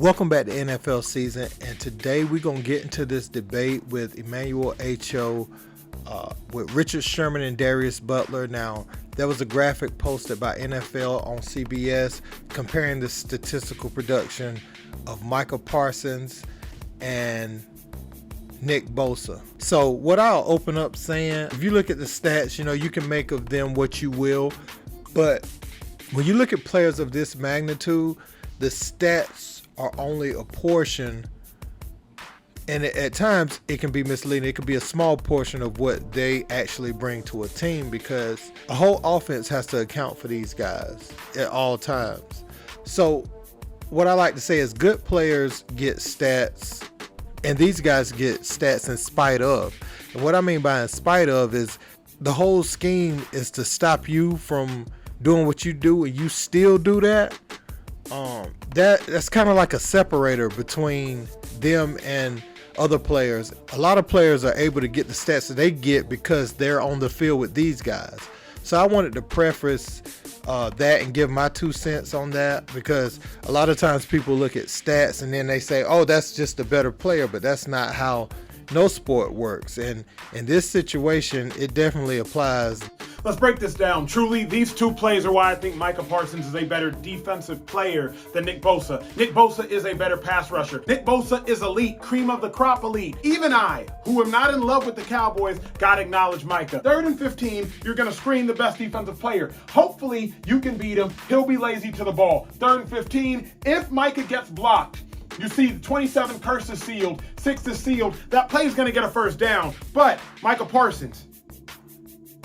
Welcome back to NFL season, and today we're going to get into this debate with Emmanuel Acho, with Richard Sherman and Darius Butler. Now, there was a graphic posted by NFL on CBS comparing the statistical production of Micah Parsons and Nick Bosa. So what I'll open up saying, if you look at the stats, you can make of them what you will, but when you look at players of this magnitude, the stats are only a portion, and at times it can be misleading. It could be a small portion of what they actually bring to a team, because a whole offense has to account for these guys at all times. So what I like to say is good players get stats, and these guys get stats in spite of. And what I mean by in spite of is the whole scheme is to stop you from doing what you do, and you still do that. That's kind of like a separator between them and other players. A lot of players are able to get the stats that they get because they're on the field with these guys. So I wanted to preface that and give my 2 cents on that, because a lot of times people look at stats and then they say, oh, that's just a better player, but that's not how no sport works. And in this situation, it definitely applies. Let's break this down. Truly, these two plays are why I think Micah Parsons is a better defensive player than Nick Bosa. Nick Bosa is a better pass rusher. Nick Bosa is elite, cream of the crop elite. Even I, who am not in love with the Cowboys, gotta acknowledge Micah. 3rd and 15, you're gonna screen the best defensive player. Hopefully, you can beat him. He'll be lazy to the ball. 3rd and 15, if Micah gets blocked, you see the 27 curse is sealed, 6 is sealed. That play is going to get a first down. But Micah Parsons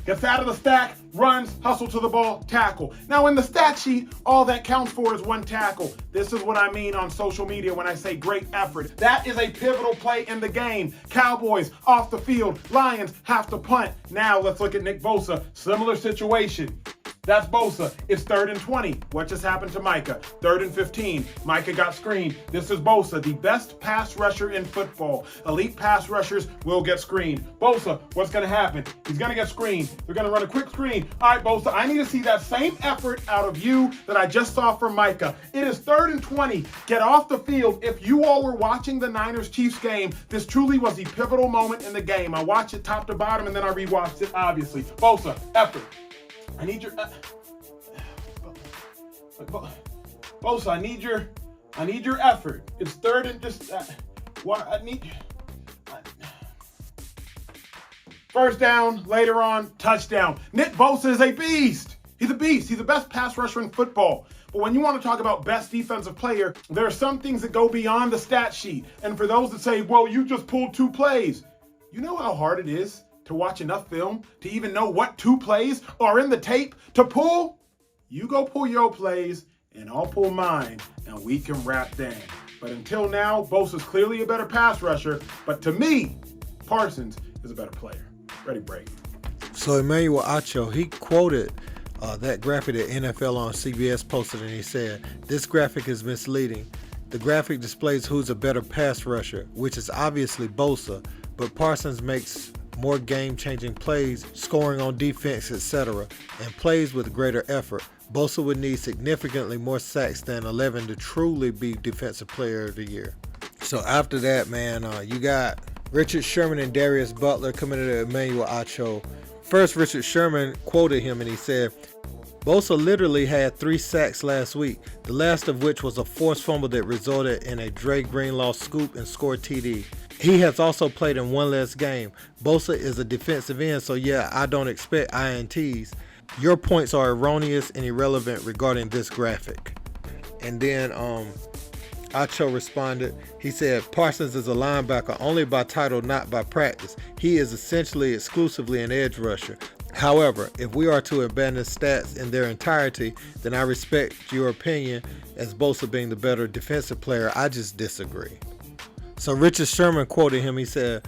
gets out of the stack, runs, hustle to the ball, tackle. Now in the stat sheet, all that counts for is 1 tackle. This is what I mean on social media when I say great effort. That is a pivotal play in the game. Cowboys off the field, Lions have to punt. Now let's look at Nick Bosa. Similar situation. That's Bosa. It's 3rd and 20. What just happened to Micah? 3rd and 15. Micah got screened. This is Bosa, the best pass rusher in football. Elite pass rushers will get screened. Bosa, what's going to happen? He's going to get screened. They're going to run a quick screen. All right, Bosa, I need to see that same effort out of you that I just saw from Micah. It is 3rd and 20. Get off the field. If you all were watching the Niners-Chiefs game, this truly was the pivotal moment in the game. I watched it top to bottom, and then I rewatched it, obviously. Bosa, effort. I need your Bosa, I need your effort. It's 3rd and just what I need. First down, later on, touchdown. Nick Bosa is a beast. He's a beast. He's the best pass rusher in football. But when you want to talk about best defensive player, there are some things that go beyond the stat sheet. And for those that say, well, you just pulled 2 plays. You know how hard it is to watch enough film to even know what 2 plays are in the tape to pull? You go pull your plays, and I'll pull mine, and we can wrap then. But until now, Bosa's clearly a better pass rusher, but to me, Parsons is a better player. Ready, break. So Emmanuel Acho, he quoted that graphic that NFL on CBS posted, and he said, this graphic is misleading. The graphic displays who's a better pass rusher, which is obviously Bosa, but Parsons makes more game-changing plays, scoring on defense, etc., and plays with greater effort. Bosa would need significantly more sacks than 11 to truly be Defensive Player of the Year. So after that, man, you got Richard Sherman and Darius Butler coming to Emmanuel Acho. First, Richard Sherman quoted him, and he said, Bosa literally had 3 sacks last week, the last of which was a forced fumble that resulted in a Dre Greenlaw scoop and scored TD. He has also played in 1 less game. Bosa is a defensive end, so yeah, I don't expect INTs. Your points are erroneous and irrelevant regarding this graphic. And then Acho responded. He said, Parsons is a linebacker only by title, not by practice. He is essentially exclusively an edge rusher. However, if we are to abandon stats in their entirety, then I respect your opinion as Bosa being the better defensive player. I just disagree. So Richard Sherman quoted him. He said,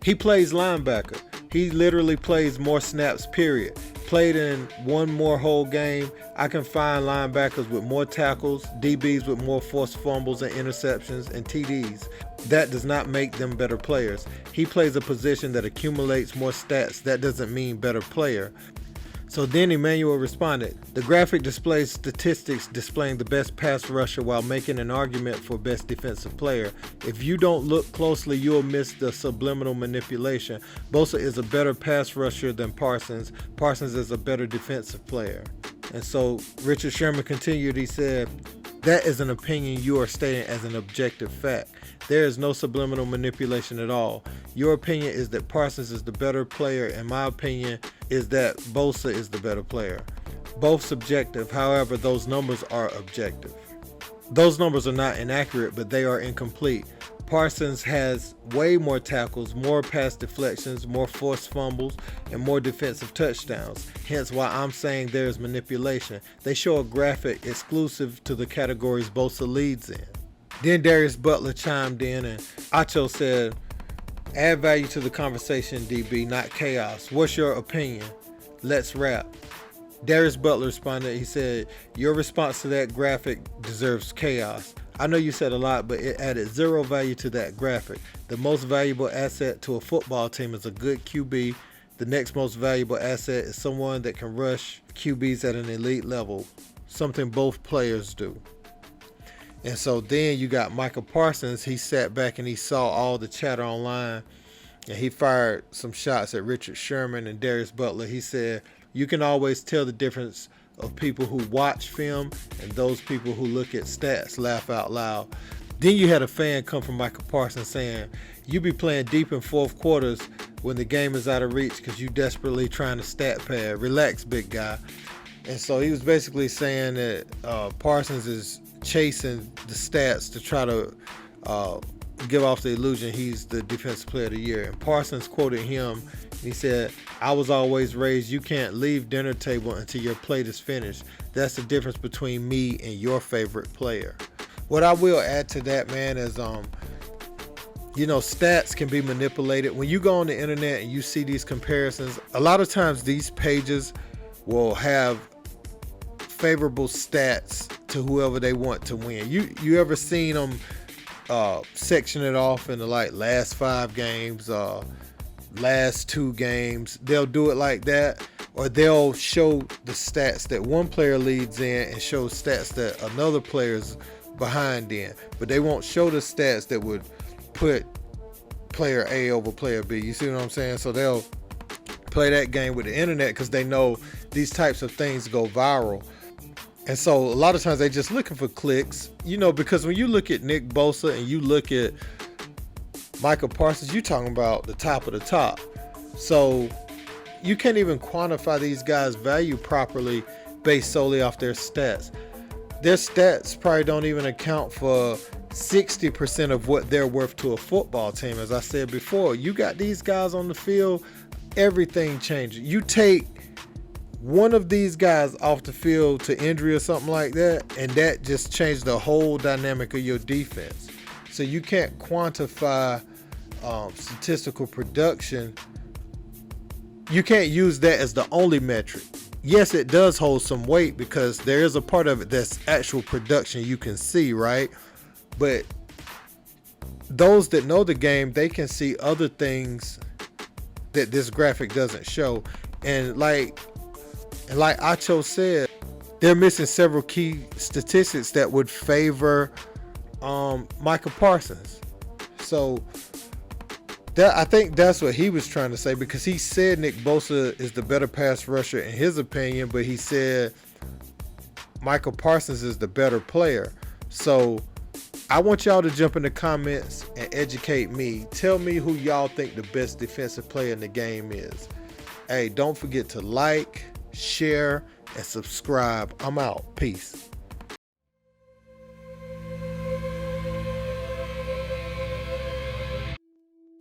he plays linebacker. He literally plays more snaps, period. Played in 1 more whole game. I can find linebackers with more tackles, DBs with more forced fumbles and interceptions, and TDs. That does not make them better players. He plays a position that accumulates more stats. That doesn't mean better player. So then Emmanuel responded, the graphic displays statistics displaying the best pass rusher while making an argument for best defensive player. If you don't look closely, you'll miss the subliminal manipulation. Bosa is a better pass rusher than Parsons. Parsons is a better defensive player. And so Richard Sherman continued, he said, that is an opinion you are stating as an objective fact. There is no subliminal manipulation at all. Your opinion is that Parsons is the better player, and my opinion is that Bosa is the better player. Both subjective, however, those numbers are objective. Those numbers are not inaccurate, but they are incomplete. Parsons has way more tackles, more pass deflections, more forced fumbles, and more defensive touchdowns. Hence why I'm saying there is manipulation. They show a graphic exclusive to the categories Bosa leads in. Then Darius Butler chimed in and Acho said, add value to the conversation, DB, not chaos. What's your opinion? Let's wrap. Darius Butler responded, he said, your response to that graphic deserves chaos. I know you said a lot, but it added zero value to that graphic. The most valuable asset to a football team is a good QB. The next most valuable asset is someone that can rush QBs at an elite level, something both players do. And so then you got Micah Parsons. He sat back and he saw all the chatter online, and he fired some shots at Richard Sherman and Darius Butler. He said, you can always tell the difference of people who watch film and those people who look at stats, laugh out loud. Then you had a fan come from Micah Parsons saying, you be playing deep in fourth quarters when the game is out of reach because you desperately trying to stat pad. Relax, big guy. And so he was basically saying that Parsons is chasing the stats to try to give off the illusion he's the defensive player of the year. And Parsons quoted him. He said, I was always raised, you can't leave dinner table until your plate is finished. That's the difference between me and your favorite player. What I will add to that, man, is stats can be manipulated. When you go on the internet and you see these comparisons, a lot of times these pages will have favorable stats to whoever they want to win. You ever seen them section it off into like last 5 games, last 2 games? They'll do it like that, or they'll show the stats that one player leads in and show stats that another player's behind in, but they won't show the stats that would put player A over player B. You see what I'm saying? So they'll play that game with the internet because they know these types of things go viral. And so a lot of times they just looking for clicks, because when you look at Nick Bosa and you look at Micah Parsons, you're talking about the top of the top. So you can't even quantify these guys' value properly based solely off their stats. Their stats probably don't even account for 60% of what they're worth to a football team. As I said before, you got these guys on the field, everything changes. You take one of these guys off the field to injury or something like that, and that just changed the whole dynamic of your defense. So you can't quantify statistical production. You can't use that as the only metric. Yes, it does hold some weight because there is a part of it that's actual production you can see, right? But those that know the game, they can see other things that this graphic doesn't show. And like Acho said, they're missing several key statistics that would favor Micah Parsons. So I think that's what he was trying to say, because he said Nick Bosa is the better pass rusher in his opinion, but he said Micah Parsons is the better player. So I want y'all to jump in the comments and educate me. Tell me who y'all think the best defensive player in the game is. Hey, don't forget to like, share, and subscribe. I'm out. Peace.